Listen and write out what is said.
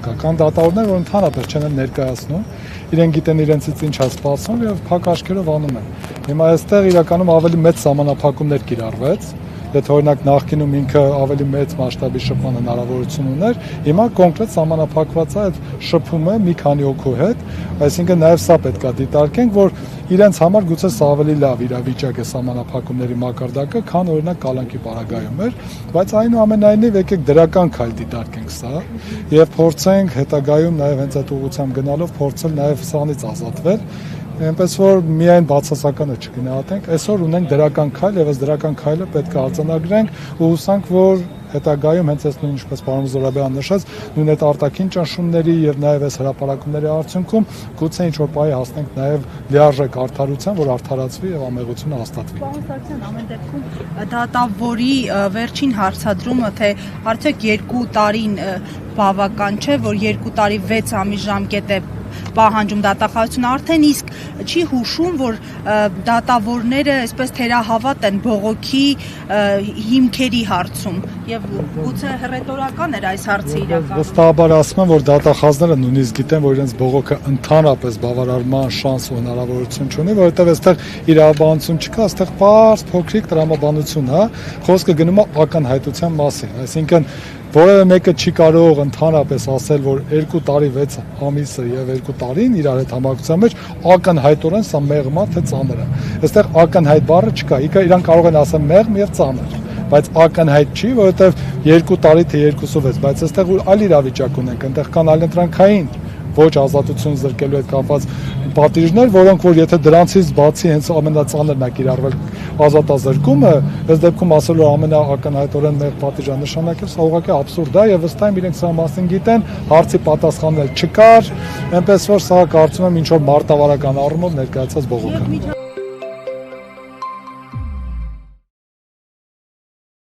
կա, կան դատավորներ, որ ընդհանրապես չեն ներկայացնում, իրեն գիտեն իրենցից ինչ է սպասում եւ փակ աչքերով անում են։ Հիմա այստեղ իրականում ավելի մեծ սահմանափակումներ կիրառվեց, եթե օրինակ նախկինում ինքը ավելի մեծ մասշտաբի շփման հնարավորություն ուներ, հիմա կոնկրետ սահմանափակված է այդ շփումը մի քանի օգու հետ, այսինքն նաև սա պետք է դիտարկենք, որ իրենց համար գուցե սա ավելի լավ իրավիճակ է սահմանափակումների մակարդակը, քան օրինակ կալանքի պարագայում էր, բայց այնուամենայնիվ եկեք դրական քայլ դիտարկենք սա եւ փորձենք հետագայում նաև հենց այդ ուղղությամբ գնալով փորձել նաև սրանից ազատվել այնպես որ միայն բացասականը չգնահատենք, այսօր ունենք դրական քայլ եւ այս դրական քայլը պետք է արձանագրենք ու հուսանք, որ հետագայում հենց այս նույն ինչպես պարոն Զորաբյանը նշեց, նույն այդ արտաքին ճնշումների եւ նաեւ այս հրապարակումների արդյունքում գուցե ինչ-որ պահի հասնենք նաեւ լիարժեք արդարության, որ արդարացվի եւ ամեղությունը հաստատվի։ Պարոն Սարգսյան, ամեն դեպքում դատավորի վերջին հարցադրումը, թե արդյոք 2 տարին բավական չէ, որ 2 տարի 6 ամիս ժամկետ է պահանջում դատախազությունը, արդեն իսկ չի հուշում, որ դատավորները այսպես թերահավատ են բողոքի հիմքերի հարցում եւ գուցե հռետորական էր այս հարցը իրականում։ Վստահաբար ասում եմ, որ դատախազները նույնիսկ գիտեն, որ իրենց բողոքը ընդհանրապես բավարարման շանս ու հնարավորություն չունի, որովհետեւ այստեղ իրավաբանություն չկա, այստեղ պարզ փոքրիկ տրամաբանություն, հա, խոսքը գնում է ակնհայտության մասին, այսինքն որևէ մեկը չի կարող ընդհանրապես ասել, որ 2 տարի 6 ամիսը եւ 2 տարին իրար հետ համակցության մեջ ակնհայտորեն սա մեղմ է թե ծանր է։ Այստեղ ակնհայտ բառը չկա, իրան կարող են ասել մեղմ եւ ծանր, բայց ակնհայտ չի, որովհետեւ 2 տարի թե 2-6, բայց այստեղ այլ իրավիճակ ունենք, այնտեղ կան այլընտրանքային ոչ ազատություն զրկելու հետ կապված պատիժներ, որոնք որ եթե դրանցից բացի հենց ամենածանրն է կիրառվել ազատազրկումը, այս դեպքում ասելու ամենաակնհայտորեն մեր պատիժը նշանակել, սա ուղղակի աբսուրդ է եւ ըստ այն իրենք սա մասին գիտեն, հարցի պատասխանել չկար, այնպես որ սա կարծում եմ ինչ որ մարտավարական առումով ներկայացած բողոք է։